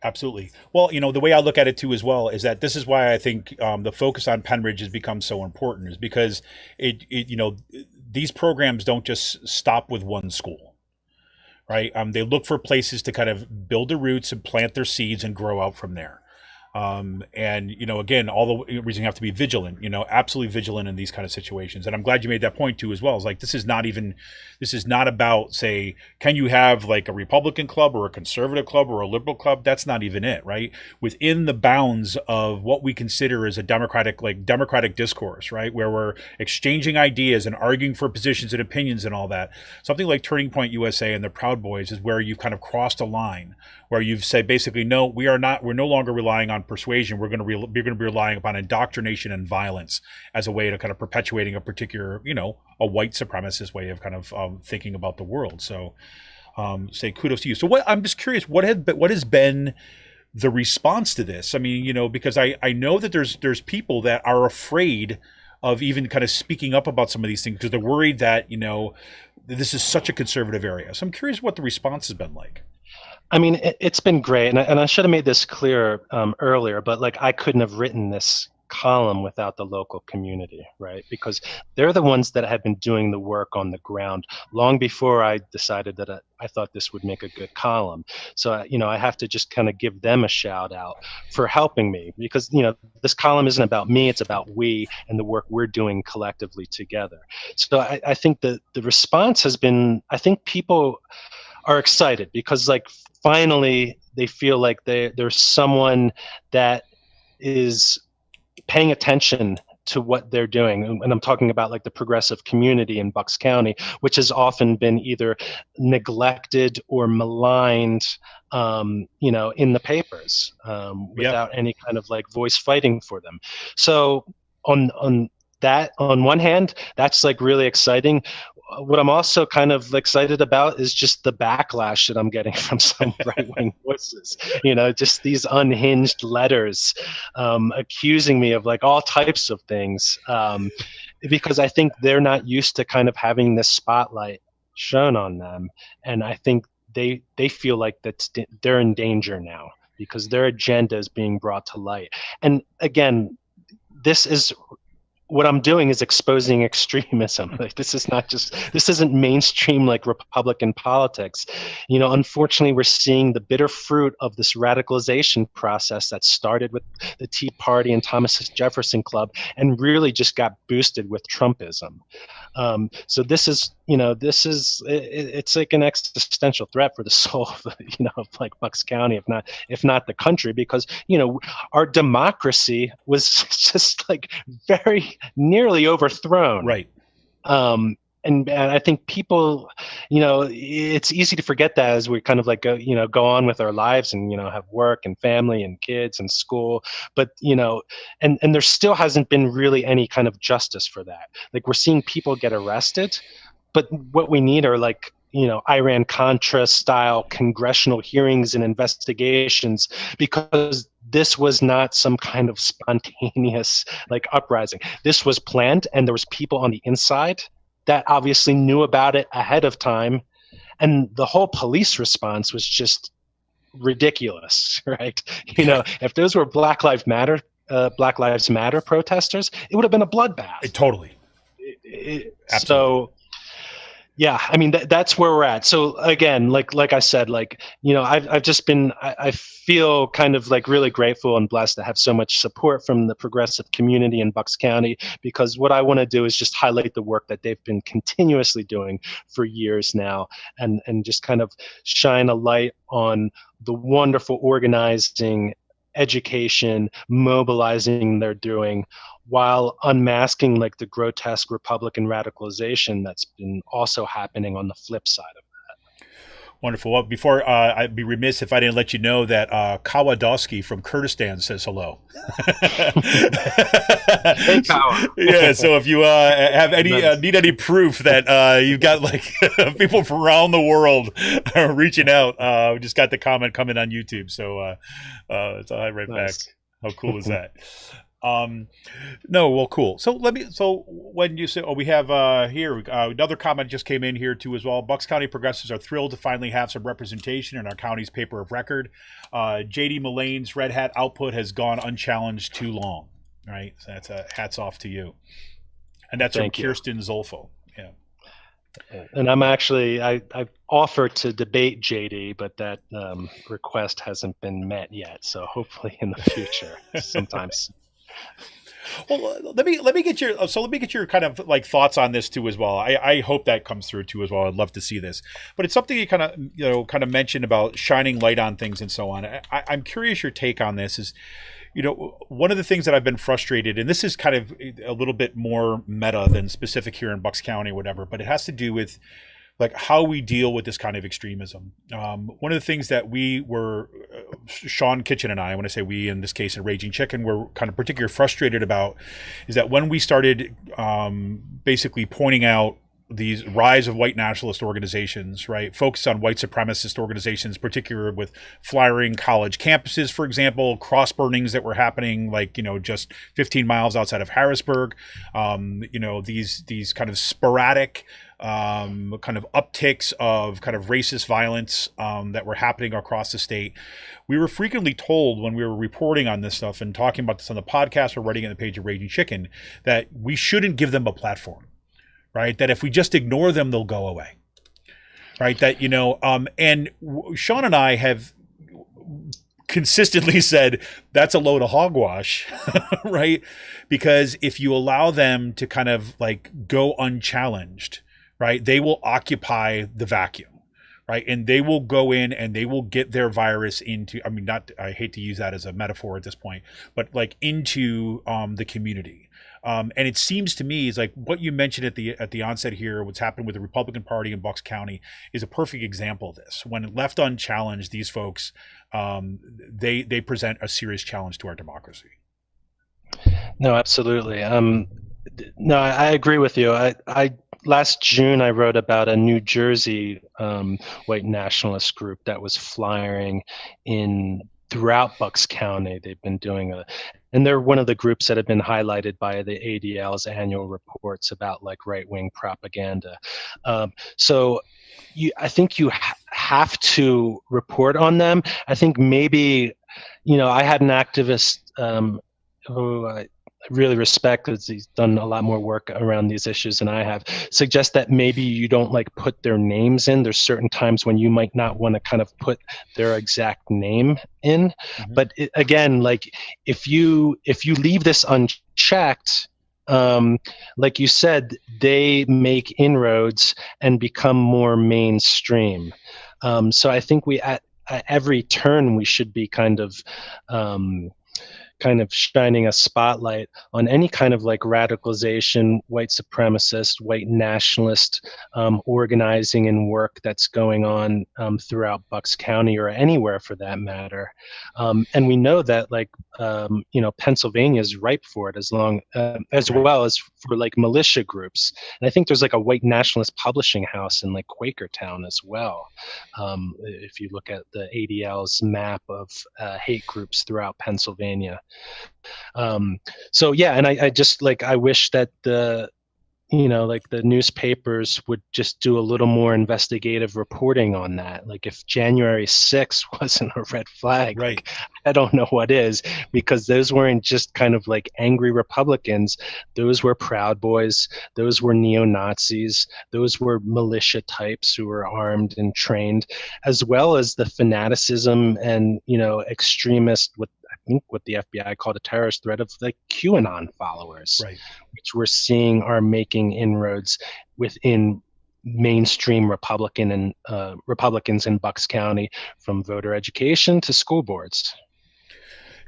Absolutely. Well, the way I look at it too as well is that this is why I think the focus on Pennridge has become so important, is because these programs don't just stop with one school. Right. They look for places to kind of build their roots and plant their seeds and grow out from there. And, again, all the reason you have to be vigilant, absolutely vigilant in these kind of situations. And I'm glad you made that point too, as well. It's like, this is not about, say, can you have like a Republican club or a conservative club or a liberal club? That's not even it, right? Within the bounds of what we consider as a democratic discourse, right? Where we're exchanging ideas and arguing for positions and opinions and all that. Something like Turning Point USA and the Proud Boys is where you've kind of crossed a line, where you've said basically, no, we're no longer relying on persuasion. We're going to be relying upon indoctrination and violence as a way to kind of perpetuating a particular, a white supremacist way of kind of thinking about the world. So say kudos to you. So I'm just curious, what has been the response to this? I mean, because I know that there's people that are afraid of even kind of speaking up about some of these things because they're worried that, this is such a conservative area. So I'm curious what the response has been like. I mean, it's been great, and I should have made this clear earlier, but like I couldn't have written this column without the local community, right? Because they're the ones that have been doing the work on the ground long before I decided that I thought this would make a good column. So, I have to just kind of give them a shout out for helping me, because, this column isn't about me, it's about we and the work we're doing collectively together. So I think the response has been, I think people are excited because, like, finally they feel like there's someone that is paying attention to what they're doing. And I'm talking about like the progressive community in Bucks County, which has often been either neglected or maligned, in the papers, without any kind of like voice fighting for them. So on one hand, that's like really exciting. What I'm also kind of excited about is just the backlash that I'm getting from some right-wing voices, just these unhinged letters accusing me of like all types of things, because I think they're not used to kind of having this spotlight shown on them. And I think they feel like they're in danger now because their agenda is being brought to light. And again, what I'm doing is exposing extremism. Like, this isn't mainstream like Republican politics. Unfortunately, we're seeing the bitter fruit of this radicalization process that started with the Tea Party and Thomas Jefferson Club and really just got boosted with Trumpism. So it's like an existential threat for the soul of like Bucks County, if not the country, because our democracy was just like very nearly overthrown. Right. And I think people, it's easy to forget that as we kind of like go on with our lives and have work and family and kids and school, but and there still hasn't been really any kind of justice for that. Like, we're seeing people get arrested, but what we need are like Iran-Contra style congressional hearings and investigations, because this was not some kind of spontaneous like uprising. This was planned, and there was people on the inside that obviously knew about it ahead of time, and the whole police response was just ridiculous, right? If those were Black Lives Matter protesters, it would have been a bloodbath. Totally. Absolutely. So. Yeah, I mean that's where we're at. So again, like I said, I've just been I feel kind of like really grateful and blessed to have so much support from the progressive community in Bucks County, because what I want to do is just highlight the work that they've been continuously doing for years now, and just kind of shine a light on the wonderful organizing, education, mobilizing they're doing, while unmasking like the grotesque Republican radicalization that's been also happening on the flip side of that. Wonderful. Well, before I'd be remiss if I didn't let you know that Kawadowski from Kurdistan says hello. Hey, Kawa. Yeah. So if you have any need any proof that you've got like people from around the world reaching out, we just got the comment coming on YouTube. So it's all right Nice. back. How cool is that? No, well, cool. So when you say, we have here another comment just came in here too as well. Bucks County progressives are thrilled to finally have some representation in our county's paper of record. JD Mullane's Red Hat output has gone unchallenged too long. Right, so that's a hats off to you. And that's from Kirsten Zolfo. Yeah. And I'm actually I've offered to debate JD, but that request hasn't been met yet. So hopefully in the future, sometimes. Well, let me get your kind of like thoughts on this too as well. I hope that comes through too as well. I'd love to see this, but it's something you kind of mentioned about shining light on things and so on. I'm curious your take on this. Is one of the things that I've been frustrated, and this is kind of a little bit more meta than specific here in Bucks County or whatever, but it has to do with like how we deal with this kind of extremism. One of the things that we were, Sean Kitchen and I want to say we, in this case, in Raging Chicken, were kind of particularly frustrated about is that when we started basically pointing out these rise of white nationalist organizations, right, focused on white supremacist organizations, particularly with flyering college campuses, for example, cross burnings that were happening like, just 15 miles outside of Harrisburg, these kind of sporadic kind of upticks of kind of racist violence that were happening across the state, we were frequently told when we were reporting on this stuff and talking about this on the podcast or writing on the page of Raging Chicken that we shouldn't give them a platform, right? That if we just ignore them, they'll go away, right? That, and Sean and I have consistently said that's a load of hogwash, right? Because if you allow them to kind of like go unchallenged, right, they will occupy the vacuum, right? And they will go in and they will get their virus into, I hate to use that as a metaphor at this point, but like into the community. And it seems to me is like what you mentioned at the onset here, what's happened with the Republican Party in Bucks County is a perfect example of this. When left unchallenged, these folks, they present a serious challenge to our democracy. No, absolutely. No, I agree with you. I last June I wrote about a New Jersey white nationalist group that was flyering throughout Bucks County. They've been doing and they're one of the groups that have been highlighted by the ADL's annual reports about like right-wing propaganda. So I think you have to report on them. I think maybe, I had an activist who I really respect because he's done a lot more work around these issues than I have, suggest that maybe you don't like put their names in. There's certain times when you might not want to kind of put their exact name in. Mm-hmm. But again, like if you leave this unchecked, like you said, they make inroads and become more mainstream. So I think at every turn we should be kind of shining a spotlight on any kind of like radicalization, white supremacist, white nationalist organizing and work that's going on throughout Bucks County or anywhere for that matter. And we know that like, Pennsylvania is ripe for it as well as for like militia groups. And I think there's like a white nationalist publishing house in like Quakertown as well. If you look at the ADL's map of hate groups throughout Pennsylvania. So yeah, and I just like I wish that the newspapers would just do a little more investigative reporting on that. Like if January 6th wasn't a red flag, right? Like, I don't know what is, because those weren't just kind of like angry Republicans. Those were Proud Boys. Those were neo-Nazis. Those were militia types who were armed and trained, as well as the fanaticism and extremist what the FBI called a terrorist threat of like QAnon followers, right, which we're seeing are making inroads within mainstream Republicans in Bucks County, from voter education to school boards.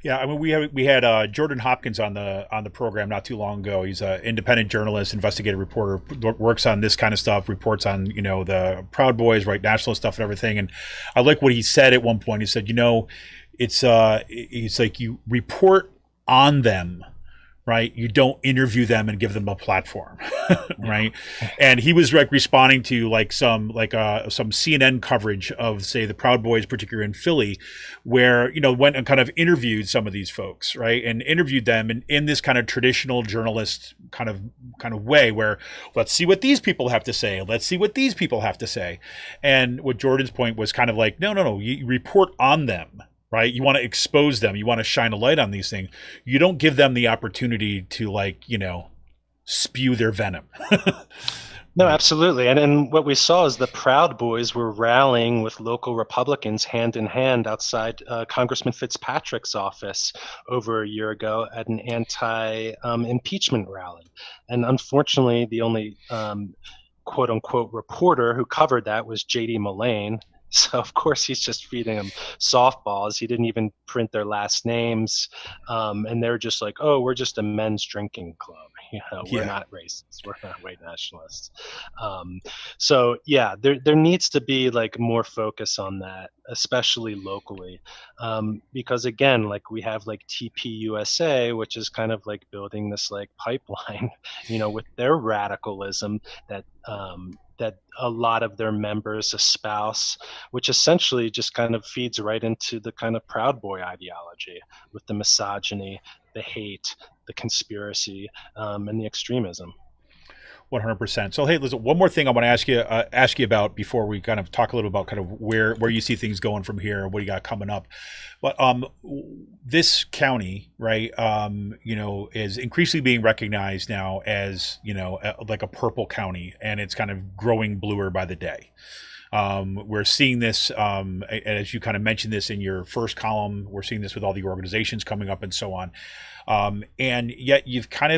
Yeah, I mean, we had Jordan Hopkins on the program not too long ago. He's an independent journalist, investigative reporter, works on this kind of stuff, reports on the Proud Boys, right, nationalist stuff and everything. And I like what he said at one point. He said, it's like you report on them, right? You don't interview them and give them a platform, right? And he was like responding to some CNN coverage of, say, the Proud Boys, particularly in Philly, where went and kind of interviewed some of these folks, right, and interviewed them in this kind of traditional journalist kind of way, where let's see what these people have to say, let's see what these people have to say, and what Jordan's point was kind of like, no, you report on them. Right? You want to expose them. You want to shine a light on these things. You don't give them the opportunity to spew their venom. No, absolutely. And what we saw is the Proud Boys were rallying with local Republicans hand in hand outside Congressman Fitzpatrick's office over a year ago at an anti-impeachment rally. And unfortunately, the only quote unquote reporter who covered that was J.D. Mullane. So, of course, he's just feeding them softballs. He didn't even print their last names. And they're just like, oh, we're just a men's drinking club. We're not racist. We're not white nationalists. So, yeah, there needs to be like more focus on that, especially locally. Because, again, like we have like TPUSA, which is kind of like building this like pipeline, with their radicalism that a lot of their members espouse, which essentially just kind of feeds right into the kind of Proud Boy ideology with the misogyny, the hate, the conspiracy, and the extremism. 100%. So hey, listen, one more thing I want to ask you about before we kind of talk a little about kind of where you see things going from here, what you got coming up. But this county, right, is increasingly being recognized now as, like a purple county, and it's kind of growing bluer by the day. We're seeing this, as you kind of mentioned this in your first column, we're seeing this with all the organizations coming up and so on. And yet you've got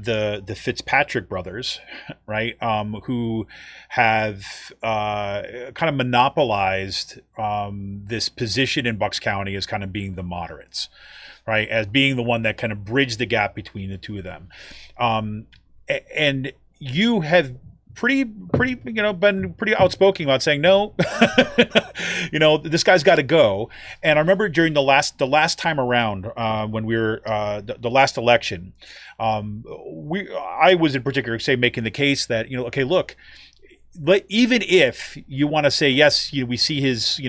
the Fitzpatrick brothers, right, who have kind of monopolized this position in Bucks County as kind of being the moderates, right, as being the one that kind of bridged the gap between the two of them. And you have been pretty outspoken about saying no, this guy's got to go. And I remember during the last time around, when we were the last election, I was in particular making the case that okay, look, but even if you want to say yes, we see his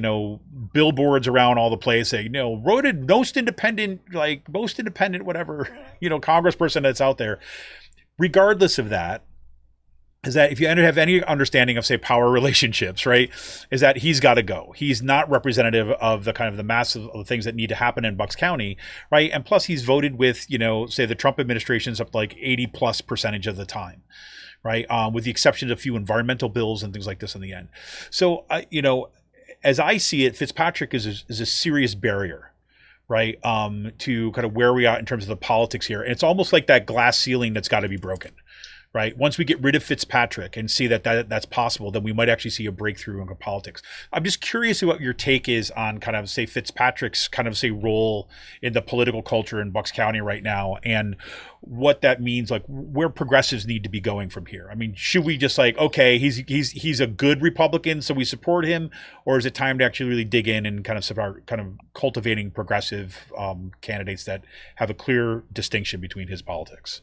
billboards around all the place saying voted most independent, whatever congressperson that's out there. Regardless of that, is that if you have any understanding of, say, power relationships, right, is that he's got to go. He's not representative of the kind of the mass of the things that need to happen in Bucks County, right? And plus he's voted with, say the Trump administration's up to like 80+% of the time, right? With the exception of a few environmental bills and things like this in the end. So, as I see it, Fitzpatrick is a serious barrier, right, to kind of where we are in terms of the politics here. And it's almost like that glass ceiling that's got to be broken. Right. Once we get rid of Fitzpatrick and see that's possible, then we might actually see a breakthrough in politics. I'm just curious what your take is on kind of, say, Fitzpatrick's kind of, say, role in the political culture in Bucks County right now, and what that means, like where progressives need to be going from here. I mean, should we just okay, he's a good Republican, so we support him, or is it time to actually really dig in and kind of start kind of cultivating progressive candidates that have a clear distinction between his politics?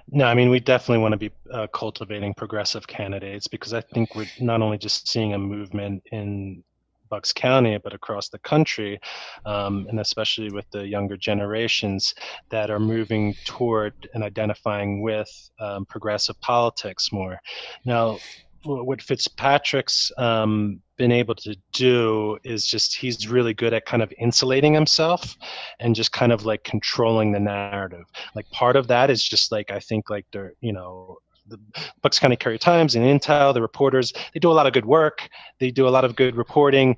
No, I mean, we definitely want to be cultivating progressive candidates, because I think we're not only just seeing a movement in Bucks County, but across the country, and especially with the younger generations that are moving toward and identifying with progressive politics more. Now, what Fitzpatrick's been able to do is he's really good at kind of insulating himself and just kind of like controlling the narrative. Like part of that is just like, I think like the Bucks County Courier Times and Intel, the reporters, they do a lot of good work. They do a lot of good reporting.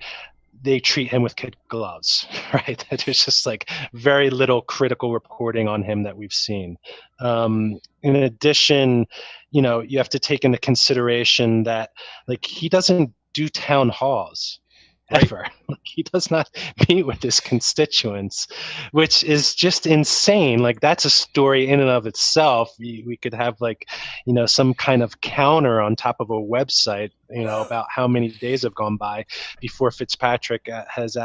They treat him with kid gloves, right? There's just like very little critical reporting on him that we've seen. In addition, you have to take into consideration that like he doesn't do town halls ever. Like, he does not meet with his constituents, which is just insane. Like that's a story in and of itself. We could have like, some kind of counter on top of a website, about how many days have gone by before Fitzpatrick has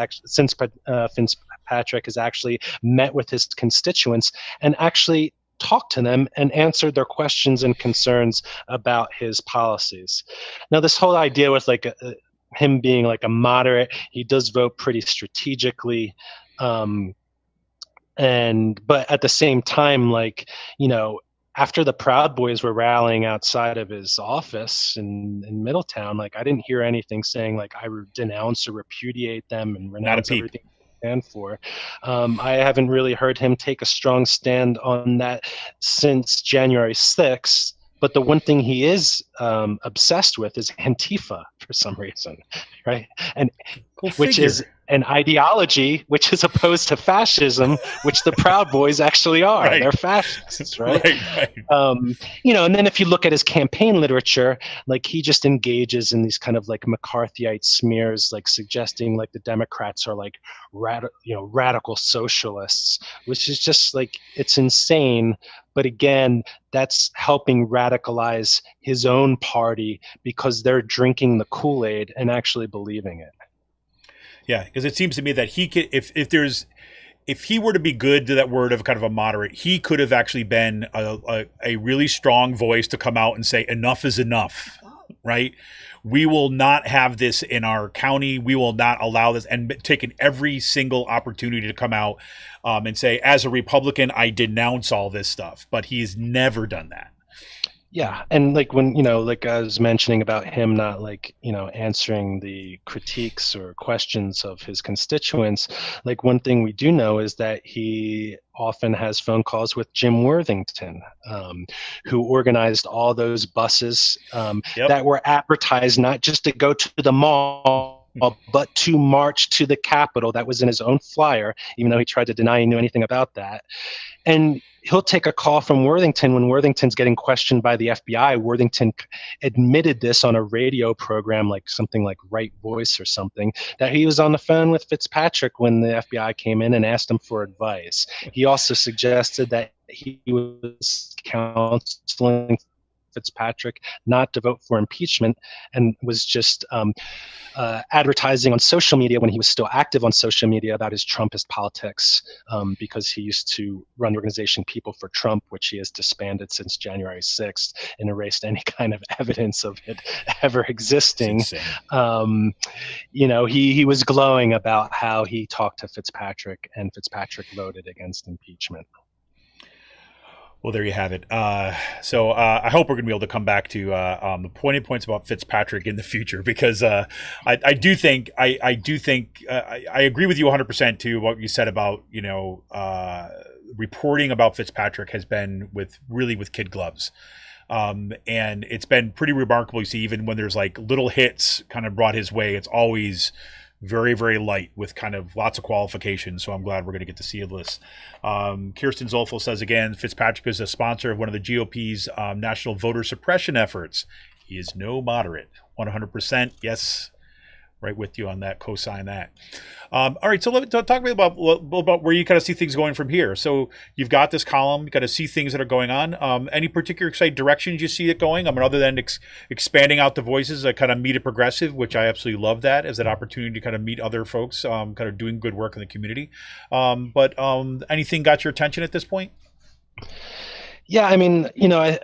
actually met with his constituents and actually talked to them and answered their questions and concerns about his policies. Now, this whole idea with like him being like a moderate, he does vote pretty strategically, but at the same time, like, after the Proud Boys were rallying outside of his office in Middletown, like I didn't hear anything saying like I denounce or repudiate them and renounce everything they stand for. I haven't really heard him take a strong stand on that since January 6th. But the one thing he is obsessed with is Antifa for some reason, right? And which is an ideology which is opposed to fascism, which the Proud Boys actually are. Right. They're fascists, right? Right. And then if you look at his campaign literature, like he just engages in these kind of like McCarthyite smears, like suggesting like the Democrats are like radical socialists, which is just like, it's insane. But again, that's helping radicalize his own party because they're drinking the Kool-Aid and actually believing it. Yeah, because it seems to me that he could, if he were to be good to that word of kind of a moderate, he could have actually been a really strong voice to come out and say enough is enough, right? We will not have this in our county. We will not allow this, and taken every single opportunity to come out and say, as a Republican, I denounce all this stuff. But he's never done that. Yeah, and like when, like I was mentioning about him not like, answering the critiques or questions of his constituents, like one thing we do know is that he often has phone calls with Jim Worthington, who organized all those buses Yep. that were advertised not just to go to the mall, but to march to the Capitol. That was in his own flyer, even though he tried to deny he knew anything about that. And he'll take a call from Worthington when Worthington's getting questioned by the FBI. Worthington admitted this on a radio program, like something like Right Voice or something, that he was on the phone with Fitzpatrick when the FBI came in and asked him for advice. He also suggested that he was counseling Fitzpatrick not to vote for impeachment, and was just advertising on social media when he was still active on social media about his Trumpist politics, because he used to run the organization People for Trump, which he has disbanded since January 6th and erased any kind of evidence of it ever existing. He was glowing about how he talked to Fitzpatrick, and Fitzpatrick voted against impeachment. Well, there you have it. So I hope we're going to be able to come back to the pointed points about Fitzpatrick in the future, because I do think I agree with you 100% to what you said about reporting about Fitzpatrick has been with kid gloves. And it's been pretty remarkable. You see, even when there's like little hits kind of brought his way, it's always very, very light with kind of lots of qualifications. So I'm glad we're going to get to see this. Kirsten Zolfel says again, Fitzpatrick is a sponsor of one of the GOP's national voter suppression efforts. He is no moderate. 100%. Yes. Right with you on that. Co-sign that. All right. So talk to me about where you kind of see things going from here. So you've got this column, you got to see things that are going on. Any particular directions you see it going? I mean, other than expanding out the voices, kind of meet a progressive, which I absolutely love that as an opportunity to kind of meet other folks, kind of doing good work in the community. But anything got your attention at this point? Yeah, I mean,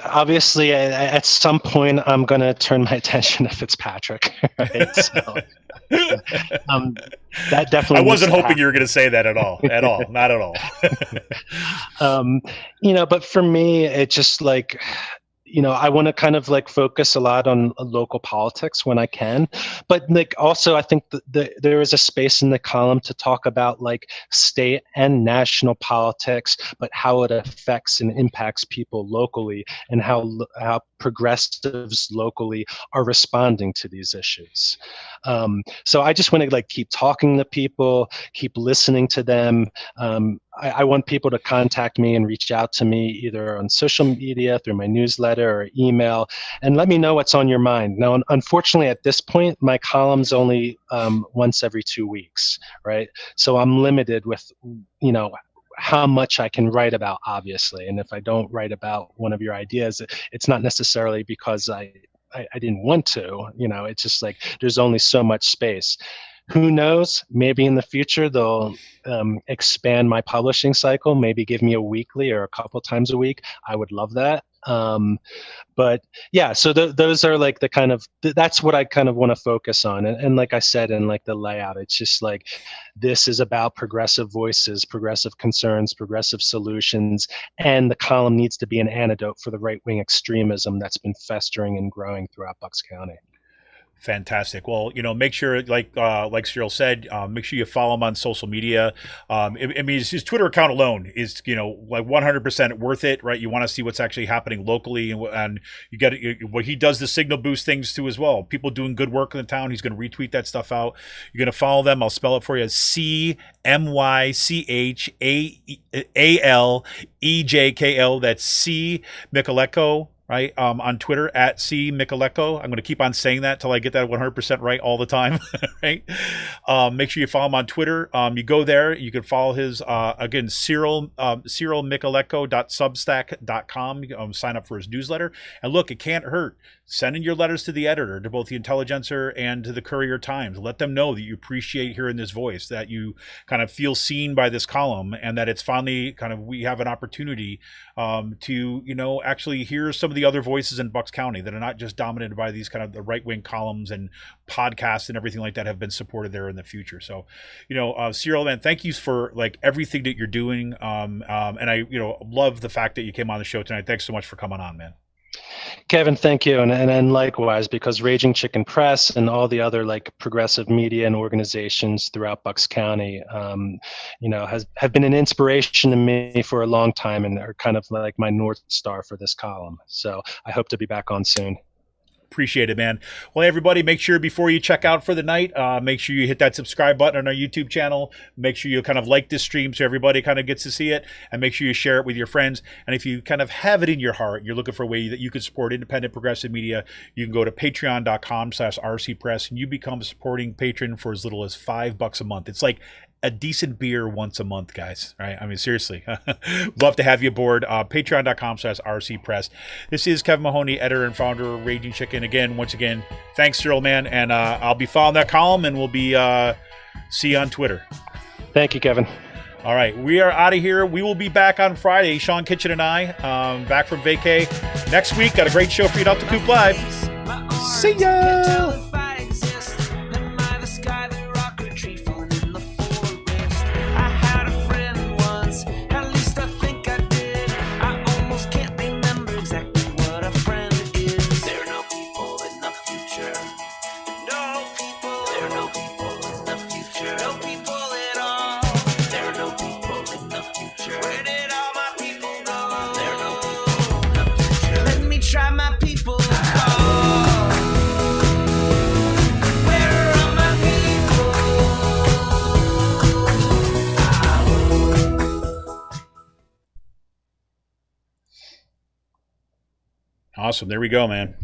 obviously at some point I'm going to turn my attention to Fitzpatrick. Right? So, that definitely. I wasn't hoping you were going to say that at all, not at all. But for me, it's just like, I want to kind of like focus a lot on local politics when I can, but like also I think that there is a space in the column to talk about like state and national politics, but how it affects and impacts people locally, and how progressives locally are responding to these issues. So I just want to like keep talking to people, keep listening to them. I want people to contact me and reach out to me either on social media, through my newsletter, or email, and let me know what's on your mind. Now, unfortunately, at this point, my column's only once every 2 weeks, right? So I'm limited with, how much I can write about, obviously. And if I don't write about one of your ideas, it's not necessarily because I didn't want to, it's just like there's only so much space. Who knows? Maybe in the future they'll expand my publishing cycle, maybe give me a weekly or a couple times a week. I would love that. But yeah, so those are like the kind of, that's what I kind of want to focus on. And like I said, in like the layout, it's just like, this is about progressive voices, progressive concerns, progressive solutions, and the column needs to be an antidote for the right-wing extremism that's been festering and growing throughout Bucks County. Fantastic. Well, make sure, like Cyril said, make sure you follow him on social media. I mean, his Twitter account alone is, like 100% worth it, right? You want to see what's actually happening locally, and you get what he does, the signal boost things too as well. People doing good work in the town, he's going to retweet that stuff out. You're going to follow them. I'll spell it for you: CMYCHAALEJKL. That's C Mychalejko. Right, on Twitter at C Mychalejko. I'm going to keep on saying that till I get that 100% right all the time. Right. Make sure you follow him on Twitter. You go there. You can follow his again cyrilmychalejko.substack.com. You can, sign up for his newsletter. And look, it can't hurt. Send in your letters to the editor, to both the Intelligencer and to the Courier Times. Let them know that you appreciate hearing this voice, that you kind of feel seen by this column, and that it's finally kind of, we have an opportunity to, actually hear some of the other voices in Bucks County that are not just dominated by these kind of the right-wing columns and podcasts and everything like that have been supported there in the future. So, Cyril, man, thank you for like everything that you're doing. And I, love the fact that you came on the show tonight. Thanks so much for coming on, man. Kevin, thank you, and likewise, because Raging Chicken Press and all the other like progressive media and organizations throughout Bucks County, have been an inspiration to me for a long time, and are kind of like my North Star for this column. So I hope to be back on soon. Appreciate it, man. Well, everybody, make sure before you check out for the night, make sure you hit that subscribe button on our YouTube channel. Make sure you kind of like this stream so everybody kind of gets to see it, and make sure you share it with your friends. And if you kind of have it in your heart, you're looking for a way that you can support independent progressive media, you can go to patreon.com/rcpress, and you become a supporting patron for as little as $5 a month. It's like a decent beer once a month, guys. Right? I mean, seriously. Love to have you aboard. Patreon.com/rcpress. This is Kevin Mahoney, editor and founder of Raging Chicken. Again, once again, thanks, Cyril, man. And I'll be following that column, and we'll be see you on Twitter. Thank you, Kevin. All right, we are out of here. We will be back on Friday. Sean Kitchen and I, back from vacay next week. Got a great show for you out to Coop Live. See ya! Try my people. Awesome. There we go, man.